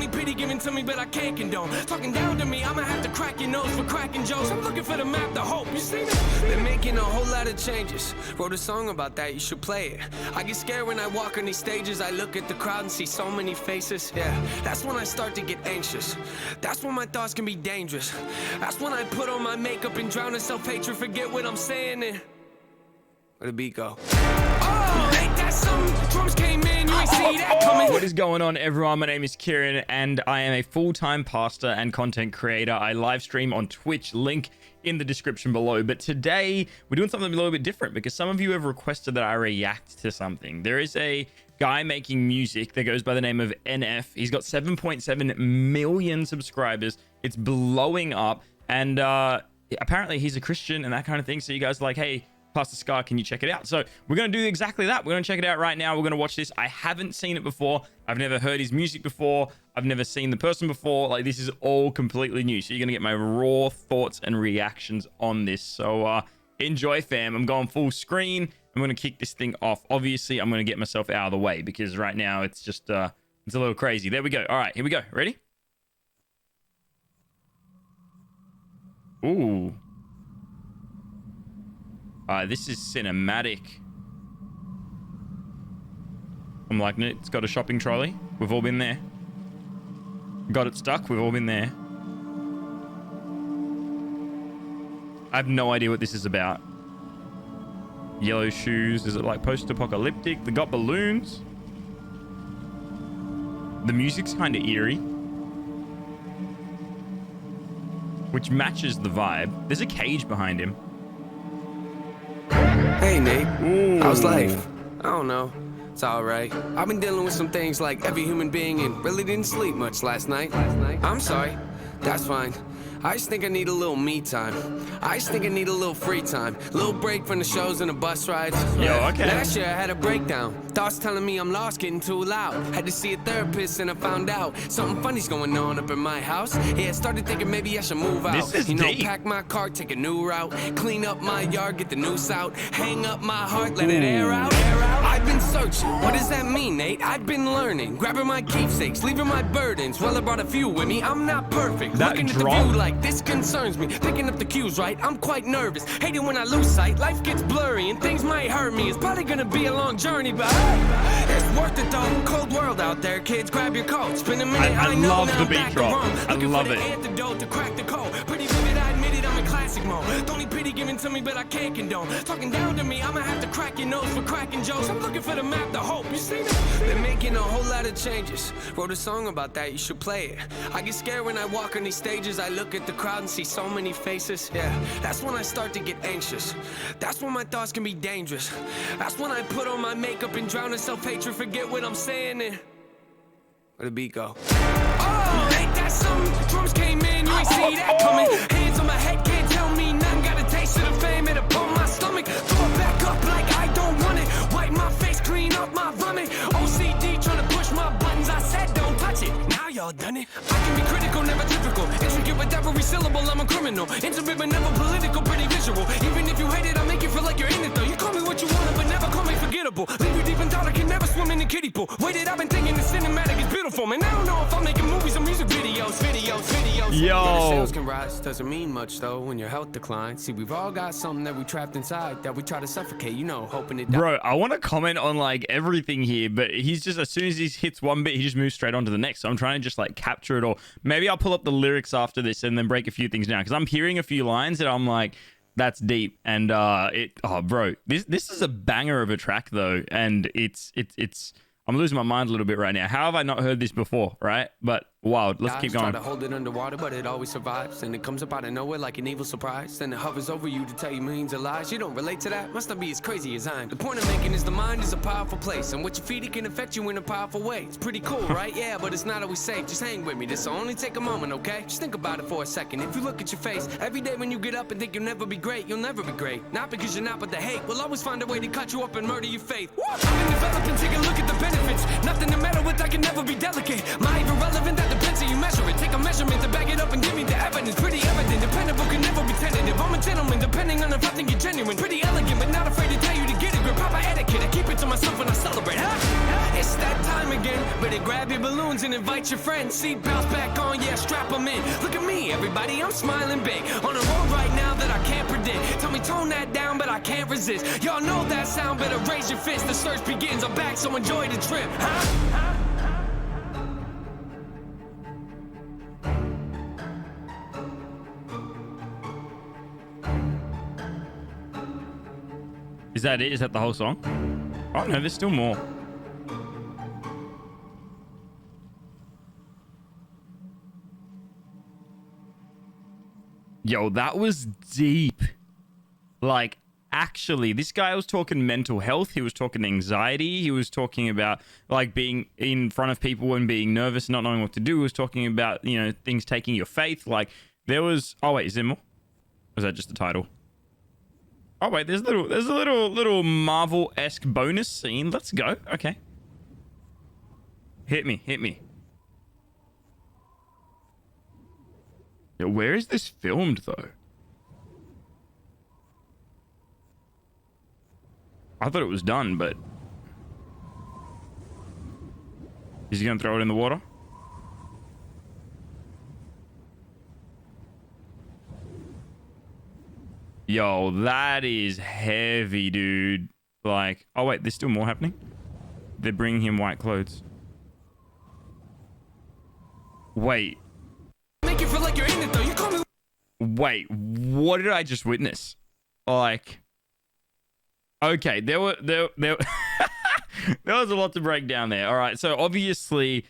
need pity given to me, but I can't condone. Talking down to me, I'ma have to crack your nose for cracking jokes. I'm looking for the map, the hope. You seen it? Been making a whole lot of changes. Wrote a song about that, you should play it. I get scared when I walk on these stages. I look at the crowd and see so many faces. Yeah, that's when I start to get anxious. That's when my thoughts can be dangerous. That's when I put on my makeup and drown in self-hatred. Forget what I'm saying and where the beat go? Oh, ain't that something? Drums came in, you ain't see that coming. What is going on, everyone? My name is Kieran and I am a full-time pastor and content creator. I live stream on Twitch, link in the description below. But today we're doing something a little bit different because some of you have requested that I react to something. There is a guy making music that goes by the name of NF. He's got 7.7 million subscribers. It's blowing up, and apparently he's a Christian and that kind of thing. So you guys are like, hey, PastorSKAR, can you check it out? So we're going to do exactly that. We're going to check it out right now. We're going to watch this. I haven't seen it before. I've never heard his music before. I've never seen the person before. Like, this is all completely new. So you're going to get my raw thoughts and reactions on this. So enjoy, fam. I'm going full screen. I'm going to kick this thing off. Obviously, I'm going to get myself out of the way because right now it's just, it's a little crazy. There we go. All right, here we go. Ready? Ooh. This is cinematic. I'm liking it. It's got a shopping trolley. We've all been there. Got it stuck. We've all been there. I have no idea what this is about. Yellow shoes. Is it like post-apocalyptic? They got balloons. The music's kind of eerie, which matches the vibe. There's a cage behind him. Hey Nate, Ooh. how's life? I don't know, it's alright. I've been dealing with some things like every human being and really didn't sleep much last night. I'm sorry, that's fine. I just think I need a little me time. I just think I need a little free time. Little break from the shows and the bus rides. Yo, okay. Last year I had a breakdown. Thoughts telling me I'm lost, getting too loud. Had to see a therapist and I found out something funny's going on up in my house. Yeah, started thinking maybe I should move out. This is you know, deep. pack my car, take a new route. Clean up my yard, get the noose out. Hang up my heart, let it air out. I've been searching. What does that mean, Nate? I've been learning. Grabbing my keepsakes, leaving my burdens. Well, I brought a few with me. I'm not perfect. That Looking drop? at the view like this concerns me. Picking up the cues, right? I'm quite nervous. Hate it when I lose sight. Life gets blurry and things might hurt me. It's probably gonna be a long journey, but it's worth it though. Cold world out there, kids. Grab your coat. Spend a minute. I know love now the I'm beat back to drop. Rome. I Looking love for it. the antidote to crack the code. Pretty vivid, I admit it. I'm in classic mode. Don't need pity given to me, but I can't condone. Talking down to me, I'ma have to crack your nose for cracking jokes. I'm looking for the map, the hope. You seen it? Been making a whole lot of changes. Wrote a song about that, you should play it. I get scared when I walk on these stages. I look at the crowd and see so many faces. Yeah, that's when I start to get anxious. That's when my thoughts can be dangerous. That's when I put on my makeup and drown in self-hatred. Forget what I'm saying and where the beat go? Oh, ain't that something? Drums came in, you ain't see that coming. Hands on my head, can't tell me nothing. Got a taste of the fame, it upon my stomach. Throw it back up like I don't want it. Wipe my face, clean up my vomit. OCD trying to push my buttons. I said don't touch it. Now y'all done it. I can be critical, never typical. Intricate with every syllable, I'm a criminal. Intimate but never political, pretty visual. Even if you hate it, I'll make you feel like you're in it though. You call me what you want, but never call me forgettable. Leave you deep in thought, I can never swim in the kiddie pool. Waited, I've been thinking the cinematic is beautiful. Man, I don't know if I'm making movies or music videos. Yo. Sales can rise, doesn't mean much though when your health declines. See, we've all got something that we trapped inside that we try to suffocate, you know, hoping it dies. Bro, I want to comment on like everything here, but he's just, as soon as he hits one bit, he just moves straight on to the next. So I'm trying to just like capture it all. Maybe I'll pull up the lyrics after this and then break a few things down because I'm hearing a few lines that I'm like, that's deep. And bro, this is a banger of a track though, and it's I'm losing my mind a little bit right now. How have I not heard this before, right? But wild. Let's keep going. Try to hold it underwater, but it always survives. And it comes up out of nowhere like an evil surprise. Then it hovers over you to tell you millions of lies. You don't relate to that? Must not be as crazy as I am. The point I'm making is the mind is a powerful place. And what you feed it can affect you in a powerful way. It's pretty cool, right? Yeah, but it's not always safe. Just hang with me. This will only take a moment, okay? Just think about it for a second. If you look at your face, every day when you get up and think you'll never be great, you'll never be great. Not because you're not, but the hate will always find a way to cut you up and murder your faith. I've been developing, take a look at the benefits. Nothing to meddle with, I can never be delicate. My even relevant, that depends how you measure it. Take a measurement to back it up and give me the evidence. Pretty evident, dependable, can never be tentative. I'm a gentleman, depending on if I think you're genuine. Pretty elegant, but not afraid to tell you to get it. Grip proper etiquette, I keep it to myself when I celebrate. It's that time again, but it grab your balloons and invite your friends. Seat belts back on, yeah, strap them in. Look at me, everybody, I'm smiling big. On a road right now that I can't predict. Tell me tone that down, but I can't resist. Y'all know that sound, better raise your fist. The search begins, I'm back, so enjoy the trip. Huh? Is that it? Is that the whole song? Oh no, there's still more. Yo, that was deep. Like, actually, this guy was talking mental health. He was talking anxiety. He was talking about, like, being in front of people and being nervous, not knowing what to do. He was talking about, you know, things taking your faith. Like, there was... Oh, wait, is there more? Or is that just the title? Oh, wait, there's a little Marvel-esque bonus scene. Let's go. Okay. Hit me. Yo, where is this filmed, though? I thought it was done, but... Is he gonna throw it in the water? Yo, that is heavy, dude. Like... Oh, wait, there's still more happening? They're bringing him white clothes. Wait. Make you feel like you're in it, though. You call me... Wait, what did I just witness? Like... Okay, there there was a lot to break down there. All right, so obviously,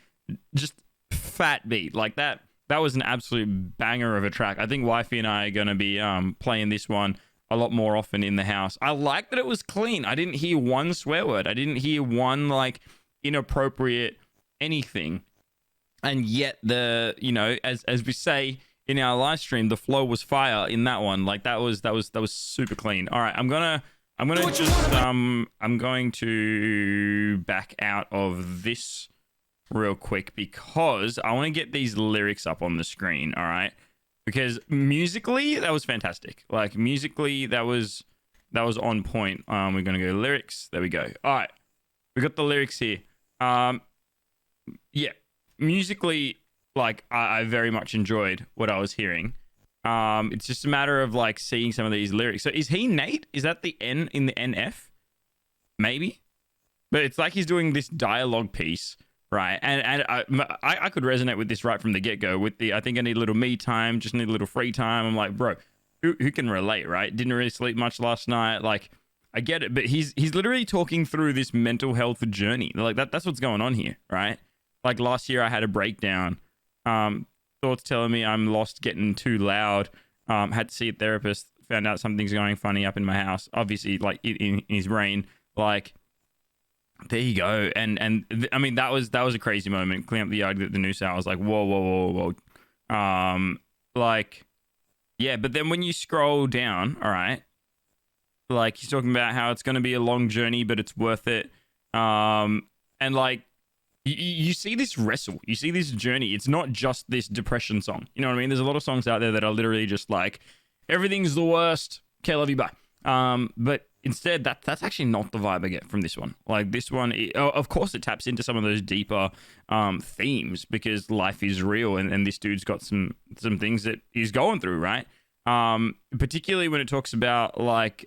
just fat beat like that. That was an absolute banger of a track. I think Wifey and I are gonna be playing this one a lot more often in the house. I like that it was clean. I didn't hear one swear word. I didn't hear one like inappropriate anything. And yet the, you know, as we say in our live stream, the flow was fire in that one. Like that was super clean. All right, I'm going to back out of this real quick because I want to get these lyrics up on the screen, all right? Because musically, that was fantastic. Like musically, that was on point. We're going to go lyrics. There we go. All right. We got the lyrics here. Yeah. Musically, like I very much enjoyed what I was hearing. It's just a matter of like seeing some of these lyrics. So is he Nate? Is that the N in the NF? Maybe. But it's like he's doing this dialogue piece, right? And I could resonate with this right from the get-go with the, I think I need a little me time, just need a little free time. I'm like, bro, who can relate, right? Didn't really sleep much last night. Like, I get it, but he's literally talking through this mental health journey. Like that's what's going on here, right? Like last year I had a breakdown. Thoughts telling me I'm lost, getting too loud. Had to see a therapist, found out something's going funny up in my house. Obviously, like in his brain. Like, there you go. And I mean, that was a crazy moment. Clean up the yard, get the noose out. I was like, whoa. Like, yeah. But then when you scroll down, all right, like he's talking about how it's going to be a long journey, but it's worth it. And like, you see this wrestle, you see this journey. It's not just this depression song. You know what I mean? There's a lot of songs out there that are literally just like, everything's the worst. Okay, love you, bye. But instead, that's actually not the vibe I get from this one. Like this one, of course, it taps into some of those deeper themes because life is real, and this dude's got some things that he's going through, right? Particularly when it talks about like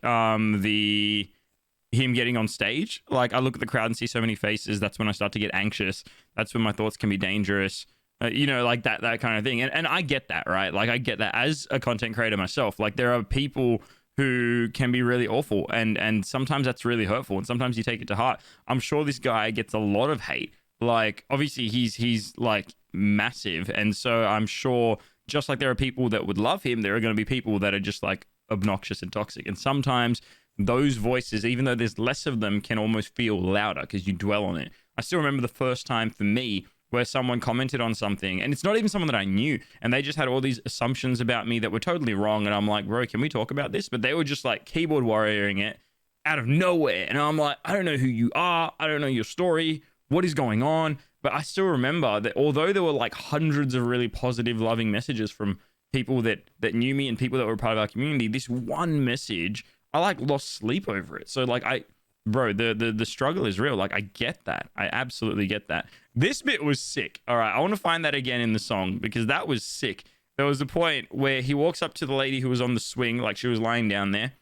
him getting on stage. Like I look at the crowd and see so many faces. That's when I start to get anxious. That's when my thoughts can be dangerous. You know, like that kind of thing. And I get that, right? Like I get that as a content creator myself. Like there are people who can be really awful and sometimes that's really hurtful and sometimes you take it to heart. I'm sure this guy gets a lot of hate. Like obviously he's like massive, and so I'm sure just like there are people that would love him, there are going to be people that are just like obnoxious and toxic. And sometimes those voices, even though there's less of them, can almost feel louder because you dwell on it. I still remember the first time for me where someone commented on something, and it's not even someone that I knew, and they just had all these assumptions about me that were totally wrong. And I'm like, bro, can we talk about this? But they were just like keyboard warrioring it out of nowhere. And I'm like, I don't know who you are. I don't know your story. What is going on? But I still remember that although there were like hundreds of really positive, loving messages from people that knew me and people that were part of our community, this one message, I like lost sleep over it. So like bro, the struggle is real. Like I get that. I absolutely get that. This bit was sick. All right, I want to find that again in the song because that was sick. There was a point where he walks up to the lady who was on the swing, like she was lying down there,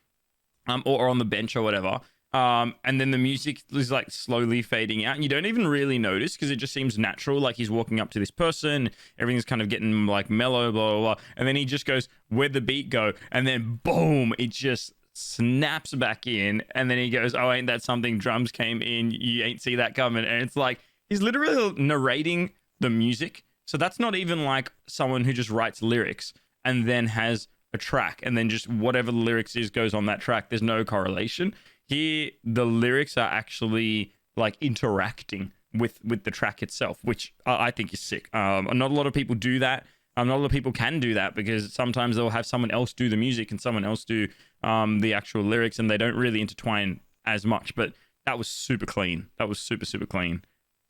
or on the bench or whatever. And then the music is like slowly fading out, and you don't even really notice because it just seems natural. Like he's walking up to this person, everything's kind of getting like mellow, blah, blah, blah. And then he just goes, where'd the beat go? And then boom, it just snaps back in. And then he goes, oh, ain't that something? Drums came in. You ain't see that coming. And it's like, he's literally narrating the music. So that's not even like someone who just writes lyrics and then has a track and then just whatever the lyrics is goes on that track. There's no correlation. Here, the lyrics are actually like interacting with the track itself, which I think is sick. Not a lot of people do that. Not a lot of people can do that because sometimes they'll have someone else do the music and someone else do the actual lyrics, and they don't really intertwine as much. But that was super clean. That was super, super clean.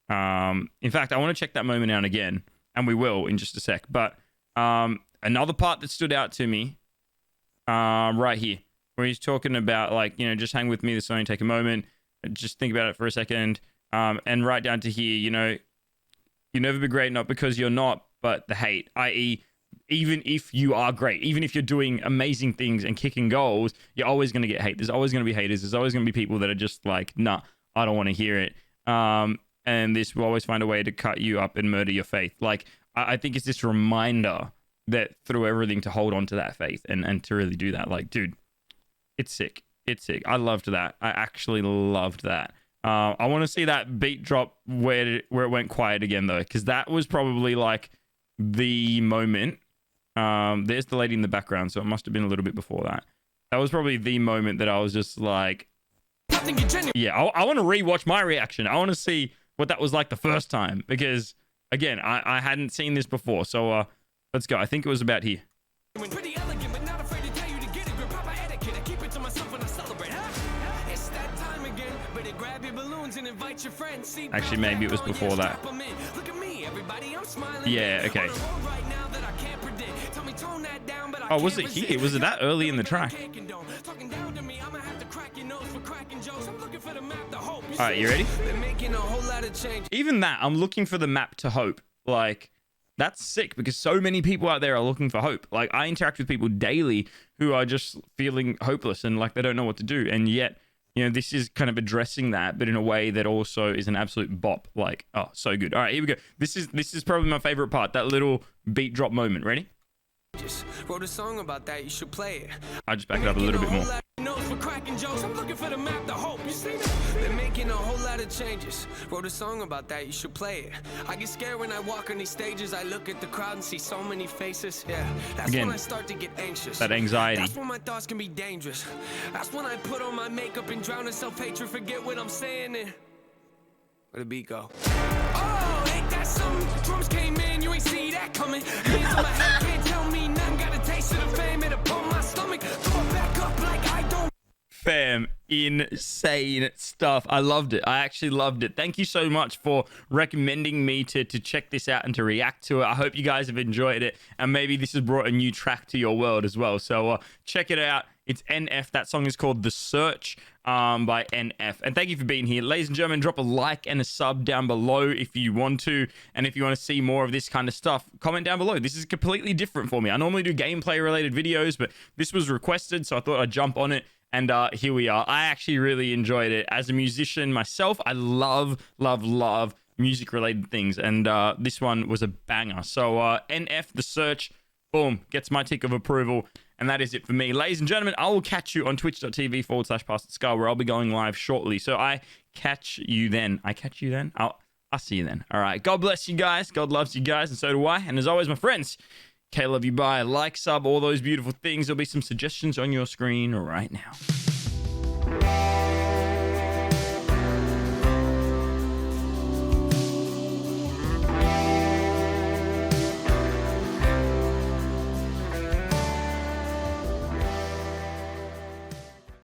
In fact, I want to check that moment out again, and we will in just a sec. But another part that stood out to me right here, where he's talking about like, you know, just hang with me, this will only take a moment, just think about it for a second, and right down to here, you know, you'll never be great, not because you're not, but the hate, i.e. even if you are great, even if you're doing amazing things and kicking goals, you're always going to get hate. There's always going to be haters. There's always going to be people that are just like, nah, I don't want to hear it. And this will always find a way to cut you up and murder your faith. Like, I think it's this reminder that through everything to hold on to that faith and to really do that. Like, dude, it's sick. It's sick. I loved that. I actually loved that. I want to see that beat drop where it went quiet again, though, because that was probably like the moment. There's the lady in the background, so it must have been a little bit before that. That was probably the moment that I was just like, yeah, I want to rewatch my reaction. I want to see what that was like the first time, because again, I hadn't seen this before. So let's go. I think it was about here. Pretty elegant, but not afraid to tell you to get it. Grip proper etiquette. I keep it to myself when I celebrate. It's that time again. Better grab your balloons and invite your friends. Actually, maybe it was before that. Look at me, everybody. I'm smiling. Yeah, okay. Oh, was it here? Was it that early in the track? All right, you ready? Even that, I'm looking for the map to hope. Like, that's sick because so many people out there are looking for hope. Like, I interact with people daily who are just feeling hopeless and like they don't know what to do. And yet, you know, this is kind of addressing that, but in a way that also is an absolute bop. Like, oh, so good. All right, here we go. This is probably my favorite part, that little beat drop moment. Ready? Just wrote a song about that. You should play it. I just back it up a little bit more. For cracking jokes. I'm looking for the map to hope. You see that? They're making a whole lot of changes. Wrote a song about that. You should play it. I get scared when I walk on these stages. I look at the crowd and see so many faces. Yeah, that's again, when I start to get anxious. That anxiety. That's when my thoughts can be dangerous. That's when I put on my makeup and drown in self-hatred. Forget what I'm saying and where the beat go? Oh, ain't that something? Drums came in, you ain't see that coming. Hands on my head, can't tell me nothing. Got a taste of the fame, it upon my stomach. Throw it back up like I don't. Fam, insane stuff. I loved it. I actually loved it. Thank you so much for recommending me to check this out and to react to it. I hope you guys have enjoyed it, and maybe this has brought a new track to your world as well. So check it out. It's NF. That song is called The Search by NF. And thank you for being here. Ladies and gentlemen, drop a like and a sub down below if you want to. And if you want to see more of this kind of stuff, comment down below. This is completely different for me. I normally do gameplay related videos, but this was requested, so I thought I'd jump on it. And here we are. I actually really enjoyed it. As a musician myself, I love music related things. And this one was a banger. So NF, The Search, boom, gets my tick of approval. And that is it for me. Ladies and gentlemen, I will catch you on twitch.tv/PastorSKAR, where I'll be going live shortly. So I catch you then. I'll see you then. All right. God bless you guys. God loves you guys. And so do I. And as always, my friends, K love you, bye. Like, sub, all those beautiful things. There'll be some suggestions on your screen right now.